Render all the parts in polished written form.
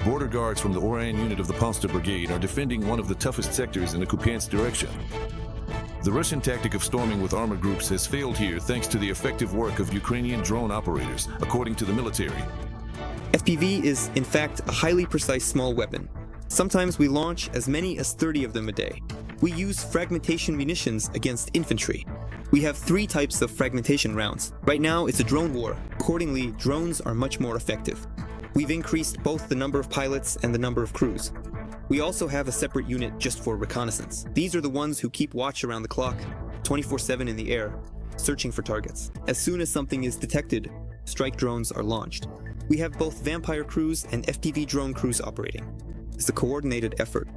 Border guards from the Oran unit of the Panster Brigade are defending one of the toughest sectors in occupants' direction. The Russian tactic of storming with armored groups has failed here thanks to the effective work of Ukrainian drone operators, according to the military. FPV is, in fact, a highly precise small weapon. Sometimes we launch as many as 30 of them a day. We use fragmentation munitions against infantry. We have 3 types of fragmentation rounds. Right now, it's a drone war. Accordingly, drones are much more effective. We've increased both the number of pilots and the number of crews. We also have a separate unit just for reconnaissance. These are the ones who keep watch around the clock, 24/7 in the air, searching for targets. As soon as something is detected, strike drones are launched. We have both Vampire crews and FPV drone crews operating. It's a coordinated effort.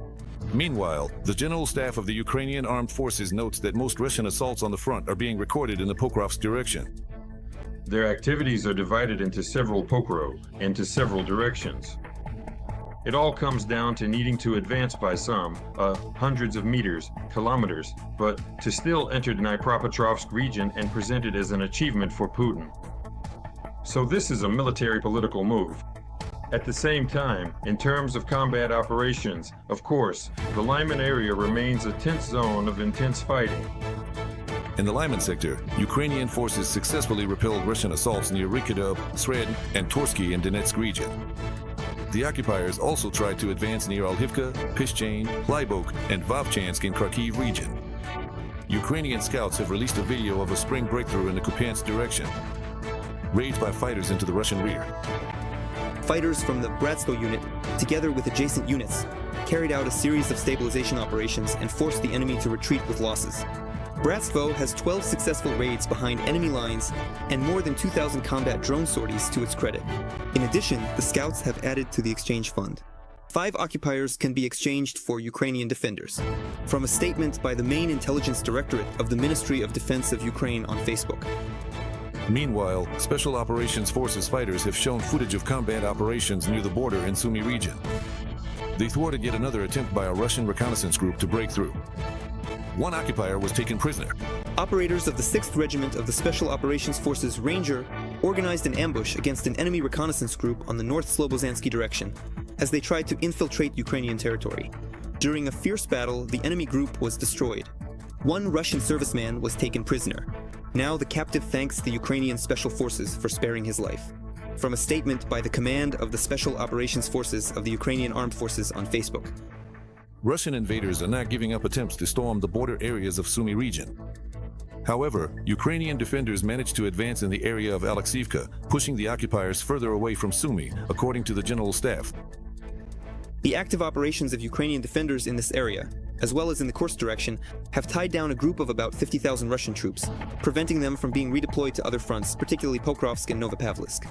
Meanwhile, the General Staff of the Ukrainian Armed Forces notes that most Russian assaults on the front are being recorded in the Pokrovsk direction. Their activities are divided into several Pokrov, into several directions. It all comes down to needing to advance by some, hundreds of meters, kilometers, but to still enter the Dnipropetrovsk region and present it as an achievement for Putin. So this is a military political move. At the same time, in terms of combat operations, of course, the Lyman area remains a tense zone of intense fighting. In the Lyman sector, Ukrainian forces successfully repelled Russian assaults near Rikidub, Sred, and Torsky in Donetsk region. The occupiers also tried to advance near Alhivka, Pishchain, Lybok, and Vovchansk in Kharkiv region. Ukrainian scouts have released a video of a spring breakthrough in the Kupiansk direction, raids by fighters into the Russian rear. Fighters from the Bratsko unit, together with adjacent units, carried out a series of stabilization operations and forced the enemy to retreat with losses. Bratsko has 12 successful raids behind enemy lines and more than 2,000 combat drone sorties to its credit. In addition, the scouts have added to the exchange fund. 5 occupiers can be exchanged for Ukrainian defenders. From a statement by the main intelligence directorate of the Ministry of Defense of Ukraine on Facebook. Meanwhile, Special Operations Forces fighters have shown footage of combat operations near the border in Sumy region. They thwarted yet another attempt by a Russian reconnaissance group to break through. One occupier was taken prisoner. Operators of the 6th Regiment of the Special Operations Forces Ranger organized an ambush against an enemy reconnaissance group on the North Slobozansky direction as they tried to infiltrate Ukrainian territory. During a fierce battle, the enemy group was destroyed. One Russian serviceman was taken prisoner. Now the captive thanks the Ukrainian Special Forces for sparing his life. From a statement by the command of the Special Operations Forces of the Ukrainian Armed Forces on Facebook. Russian invaders are not giving up attempts to storm the border areas of Sumy region. However, Ukrainian defenders managed to advance in the area of Alexivka, pushing the occupiers further away from Sumy, according to the General Staff. The active operations of Ukrainian defenders in this area, as well as in the Kursk direction, have tied down a group of about 50,000 Russian troops, preventing them from being redeployed to other fronts, particularly Pokrovsk and Novopavlovsk.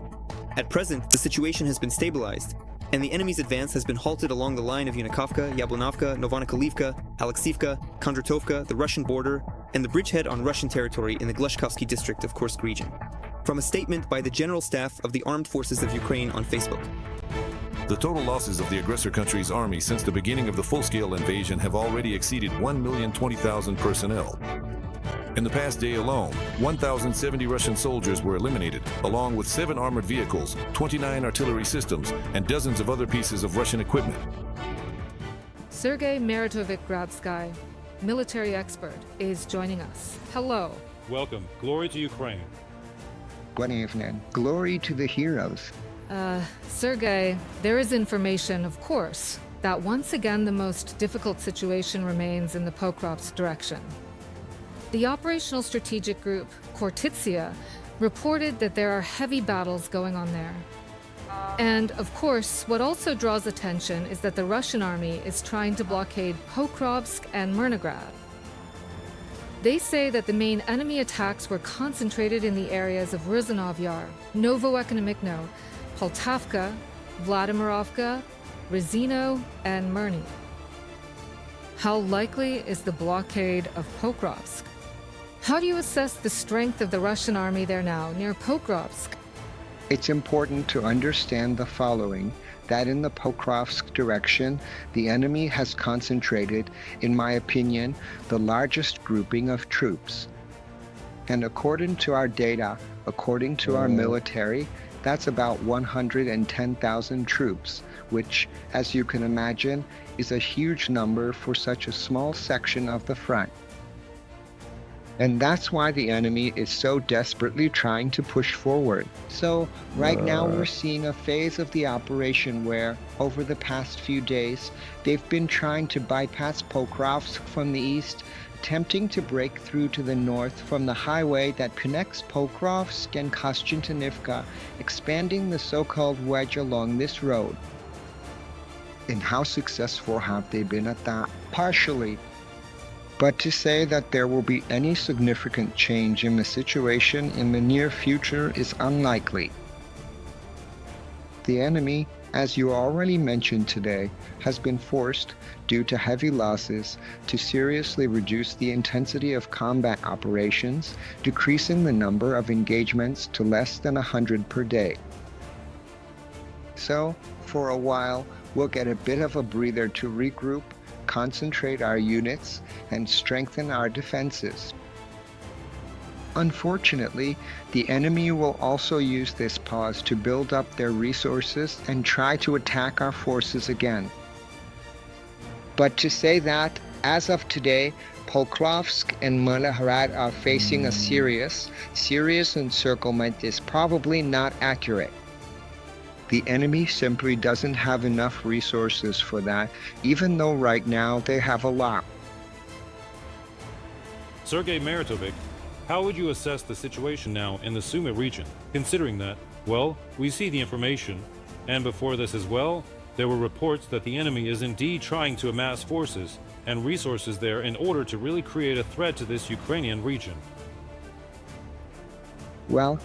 At present, the situation has been stabilized, and the enemy's advance has been halted along the line of Yunikovka, Yablunovka, Novonikolivka, Alexivka, Kondratovka, the Russian border, and the bridgehead on Russian territory in the Gleshkovsky district of Kursk region. From a statement by the General Staff of the Armed Forces of Ukraine on Facebook. The total losses of the aggressor country's army since the beginning of the full-scale invasion have already exceeded 1,020,000 personnel. In the past day alone, 1,070 Russian soldiers were eliminated, along with 7 armored vehicles, 29 artillery systems, and dozens of other pieces of Russian equipment. Sergei Maritovich-Gradsky, military expert, is joining us. Hello. Welcome. Glory to Ukraine. Good evening. Glory to the heroes. Sergei, there is information, of course, that once again the most difficult situation remains in the Pokrovsk direction. The Operational Strategic Group, Kortitsia, reported that there are heavy battles going on there. And, of course, what also draws attention is that the Russian army is trying to blockade Pokrovsk and Myrnograd. They say that the main enemy attacks were concentrated in the areas of Ryazanov Yar, Novoekonomikno, Poltavka, Vladimirovka, Ryazino, and Mirny. How likely is the blockade of Pokrovsk? How do you assess the strength of the Russian army there now, near Pokrovsk? It's important to understand the following, that in the Pokrovsk direction, the enemy has concentrated, in my opinion, the largest grouping of troops. And according to our data, according to our military, That's about 110,000 troops, which, as you can imagine, is a huge number for such a small section of the front. And that's why the enemy is so desperately trying to push forward. So right now we're seeing a phase of the operation where, over the past few days, they've been trying to bypass Pokrovsk from the east, attempting to break through to the north from the highway that connects Pokrovsk and Kostyantynivka, expanding the so-called wedge along this road. And how successful have they been at that? Partially. But to say that there will be any significant change in the situation in the near future is unlikely. The enemy, as you already mentioned today, has been forced, due to heavy losses, to seriously reduce the intensity of combat operations, decreasing the number of engagements to less than 100 per day. So, for a while, we'll get a bit of a breather to regroup, concentrate our units, and strengthen our defenses. Unfortunately, the enemy will also use this pause to build up their resources and try to attack our forces again. But to say that, as of today, Pokrovsk and Maliharad are facing a serious encirclement is probably not accurate. The enemy simply doesn't have enough resources for that, even though right now they have a lot. Sergei Maritovich, how would you assess the situation now in the Sumy region, considering that, well, we see the information, and before this as well, there were reports that the enemy is indeed trying to amass forces and resources there in order to really create a threat to this Ukrainian region? Well,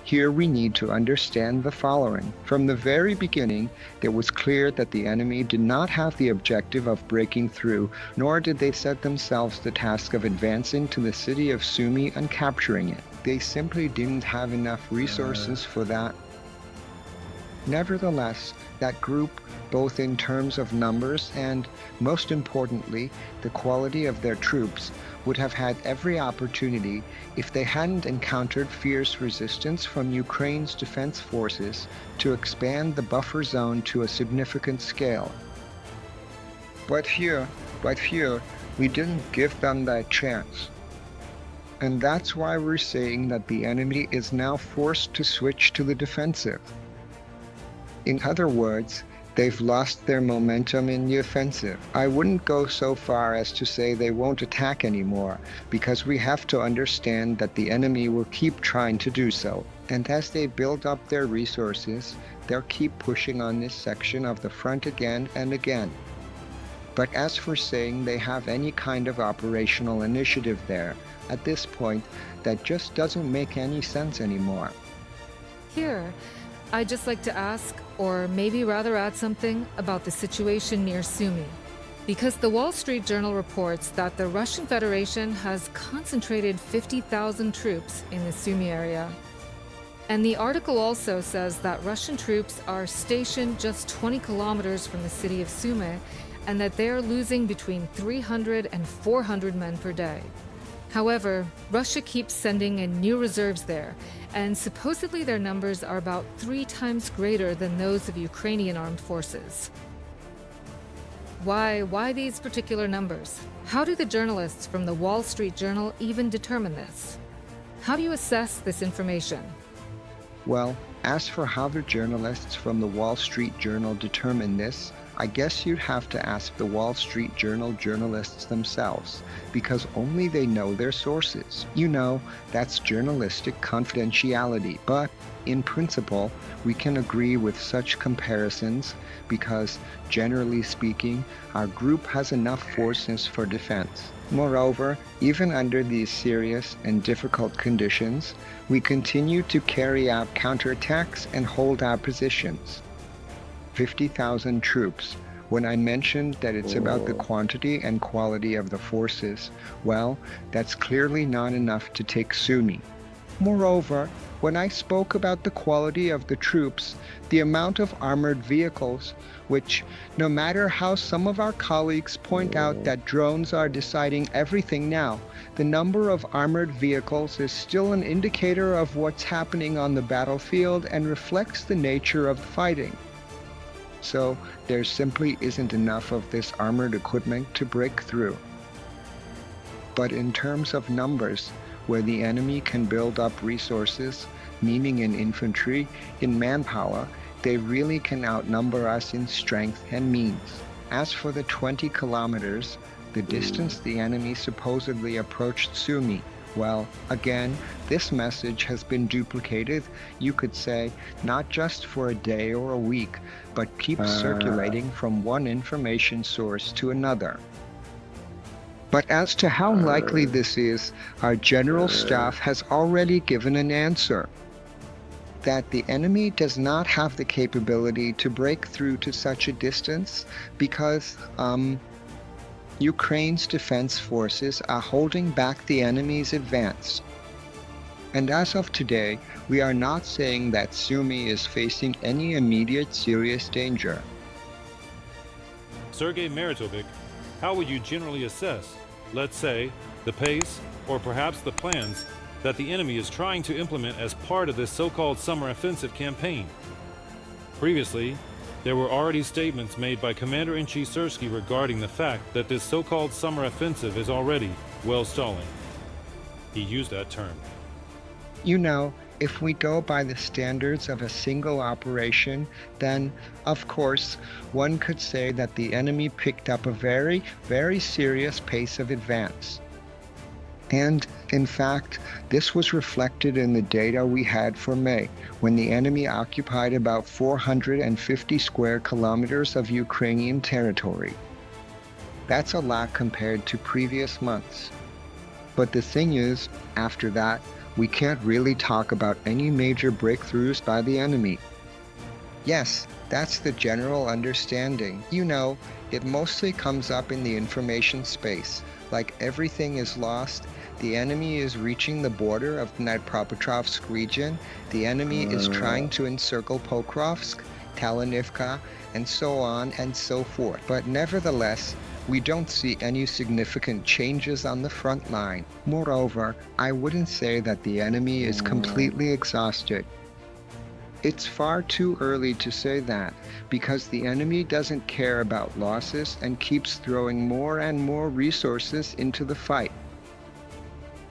here we need to understand the following. From the very beginning, it was clear that the enemy did not have the objective of breaking through, nor did they set themselves the task of advancing to the city of Sumy and capturing it. They simply didn't have enough resources for that. Nevertheless, that group, both in terms of numbers and, most importantly, the quality of their troops, would have had every opportunity if they hadn't encountered fierce resistance from Ukraine's defense forces to expand the buffer zone to a significant scale. But here, we didn't give them that chance. And that's why we're saying that the enemy is now forced to switch to the defensive. In other words, they've lost their momentum in the offensive. I wouldn't go so far as to say they won't attack anymore, because we have to understand that the enemy will keep trying to do so. And as they build up their resources, they'll keep pushing on this section of the front again and again. But as for saying they have any kind of operational initiative there, at this point, that just doesn't make any sense anymore. Here, I'd just like to ask, or maybe rather add something about the situation near Sumy. Because the Wall Street Journal reports that the Russian Federation has concentrated 50,000 troops in the Sumy area. And the article also says that Russian troops are stationed just 20 kilometers from the city of Sumy, and that they are losing between 300 and 400 men per day. However, Russia keeps sending in new reserves there, and supposedly their numbers are about 3 times greater than those of Ukrainian Armed Forces. Why these particular numbers? How do the journalists from the Wall Street Journal even determine this? How do you assess this information? Well, as for how the journalists from the Wall Street Journal determine this, I guess you'd have to ask the Wall Street Journal journalists themselves, because only they know their sources. That's journalistic confidentiality, but in principle, we can agree with such comparisons because, generally speaking, our group has enough forces for defense. Moreover, even under these serious and difficult conditions, we continue to carry out counterattacks and hold our positions. 50,000 troops. When I mentioned that it's about the quantity and quality of the forces, well, that's clearly not enough to take Sumy. Moreover, When I spoke about the quality of the troops, the amount of armored vehicles, which, no matter how some of our colleagues point out that drones are deciding everything now, the number of armored vehicles is still an indicator of what's happening on the battlefield and reflects the nature of the fighting. So there simply isn't enough of this armored equipment to break through. But in terms of numbers, where the enemy can build up resources, meaning in infantry, in manpower, they really can outnumber us in strength and means. As for the 20 kilometers, the distance the enemy supposedly approached Sumy, well, again, this message has been duplicated, you could say, not just for a day or a week, but keeps circulating from one information source to another. But as to how likely this is, our General Staff has already given an answer. That the enemy does not have the capability to break through to such a distance because, Ukraine's defense forces are holding back the enemy's advance. And as of today, we are not saying that Sumy is facing any immediate serious danger. Sergei Maritovic, how would you generally assess, let's say, the pace or perhaps the plans that the enemy is trying to implement as part of this so-called summer offensive campaign? Previously, there were already statements made by Commander-in-Chief Syrskyi regarding the fact that this so-called summer offensive is already, well, stalling. He used that term. You know, if we go by the standards of a single operation, then, of course, one could say that the enemy picked up a very, very serious pace of advance. And, in fact, this was reflected in the data we had for May, when the enemy occupied about 450 square kilometers of Ukrainian territory. That's a lot compared to previous months. But the thing is, after that, we can't really talk about any major breakthroughs by the enemy. Yes, that's the general understanding. You know, it mostly comes up in the information space, like everything is lost. The enemy is reaching the border of the Dnipropetrovsk region. The enemy is trying to encircle Pokrovsk, Talanivka, and so on and so forth. But nevertheless, we don't see any significant changes on the front line. Moreover, I wouldn't say that the enemy is completely exhausted. It's far too early to say that, because the enemy doesn't care about losses and keeps throwing more and more resources into the fight.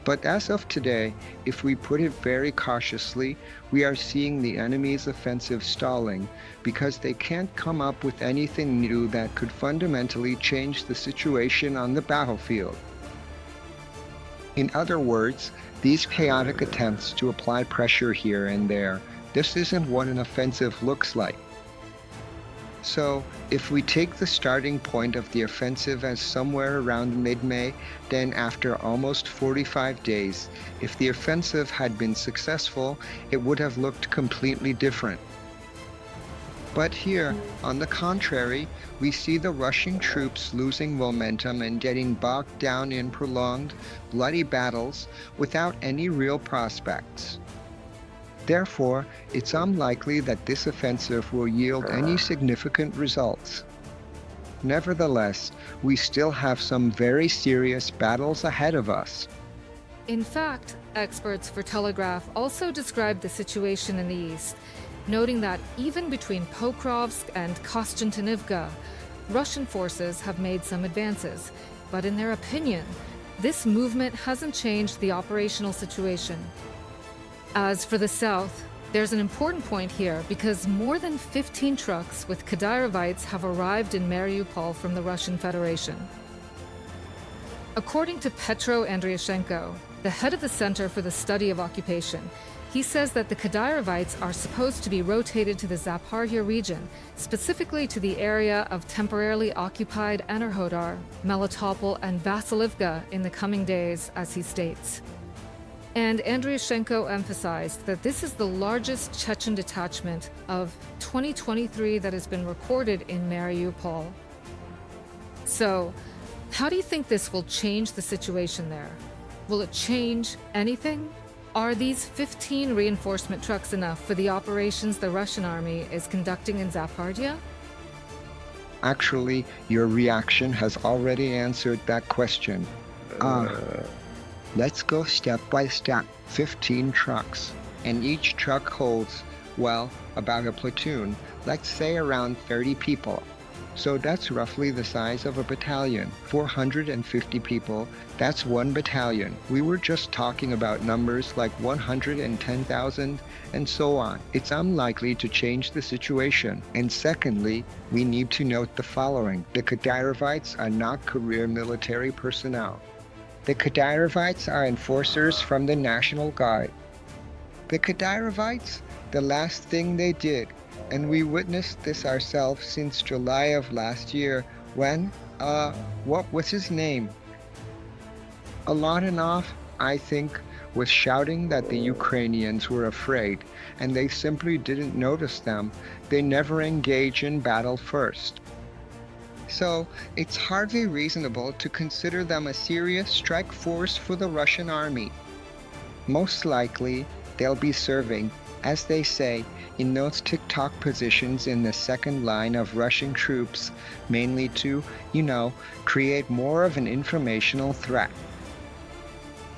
But as of today, if we put it very cautiously, we are seeing the enemy's offensive stalling because they can't come up with anything new that could fundamentally change the situation on the battlefield. In other words, these chaotic attempts to apply pressure here and there, this isn't what an offensive looks like. So, if we take the starting point of the offensive as somewhere around mid-May, then after almost 45 days, if the offensive had been successful, it would have looked completely different. But here, on the contrary, we see the Russian troops losing momentum and getting bogged down in prolonged, bloody battles without any real prospects. Therefore, it's unlikely that this offensive will yield any significant results. Nevertheless, we still have some very serious battles ahead of us. In fact, experts for Telegraph also described the situation in the east, noting that even between Pokrovsk and Kostantinivka, Russian forces have made some advances, but in their opinion, this movement hasn't changed the operational situation. As for the south, there's an important point here because more than 15 trucks with Kadyrovites have arrived in Mariupol from the Russian Federation. According to Petro Andriashenko, the head of the Center for the Study of Occupation, he says that the Kadyrovites are supposed to be rotated to the Zaporozhye region, specifically to the area of temporarily occupied Enerhodar, Melitopol, and Vasilivka in the coming days, as he states. And Andriashenko emphasized that this is the largest Chechen detachment of 2023 that has been recorded in Mariupol. So, how do you think this will change the situation there? Will it change anything? Are these 15 reinforcement trucks enough for the operations the Russian army is conducting in Zaporozhye? Actually, your reaction has already answered that question. Let's go step by step. 15 trucks, and each truck holds, well, about a platoon, let's say around 30 people. So that's roughly the size of a battalion. 450 people, that's one battalion. We were just talking about numbers like 110,000 and so on. It's unlikely to change the situation. And secondly, we need to note the following. The Kadyrovites are not career military personnel. The Kadyrovites are enforcers from the National Guard. The Kadyrovites, the last thing they did, and we witnessed this ourselves since July of last year when, what was his name? Alaninov, I think, was shouting that the Ukrainians were afraid, and they simply didn't notice them. They never engage in battle first. So, it's hardly reasonable to consider them a serious strike force for the Russian army. Most likely, they'll be serving, as they say, in those tick-tock positions in the second line of Russian troops, mainly to, create more of an informational threat.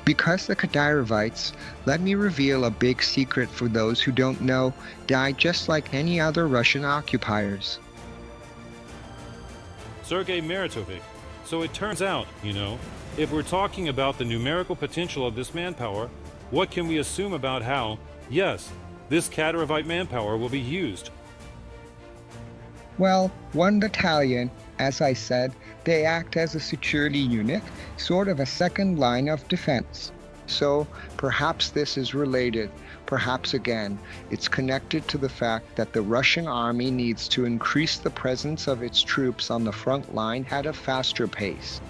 Because the Kadyrovites, let me reveal a big secret for those who don't know, die just like any other Russian occupiers. Sergei Maritovic, so it turns out, if we're talking about the numerical potential of this manpower, what can we assume about how, yes, this Kadyrovite manpower will be used? Well, one battalion, as I said, they act as a security unit, sort of a second line of defense. So perhaps this is related. Perhaps again, it's connected to the fact that the Russian army needs to increase the presence of its troops on the front line at a faster pace.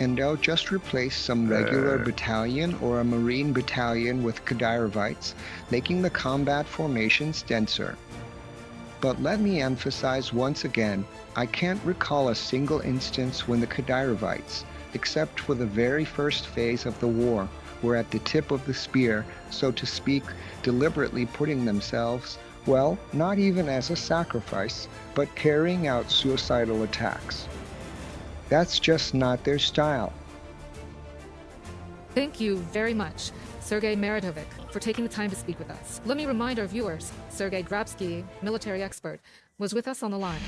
And they'll just replace some regular battalion or a marine battalion with Kadyrovites, making the combat formations denser. But let me emphasize once again, I can't recall a single instance when the Kadyrovites, except for the very first phase of the war, were at the tip of the spear, so to speak, deliberately putting themselves, well, not even as a sacrifice, but carrying out suicidal attacks. That's just not their style. Thank you very much, Sergei Maritovic, for taking the time to speak with us. Let me remind our viewers, Sergei Grabsky, military expert, was with us on the line.